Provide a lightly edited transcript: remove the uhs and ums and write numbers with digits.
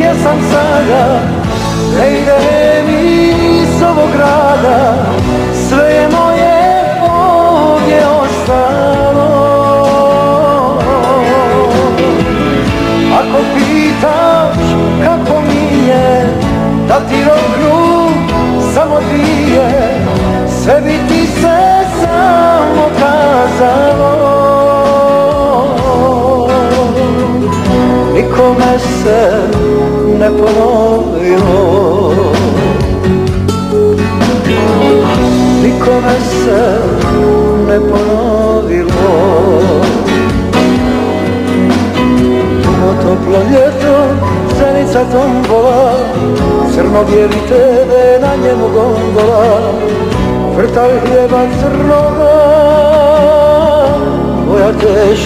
gdje sam sada, ne idem iz ovog grada, sve je moje ovdje ostalo. Ako pitaš kako mi je, da ti roknu samo dvije, sve bi ti se samo kazalo. Nikome se ne ponovilo, nikome se ne ponovilo. Puno toplo ljeto, zenica tombola, crno-bijeli TV, na njemu gondola, vrtaj hljeba crnoga, moja teška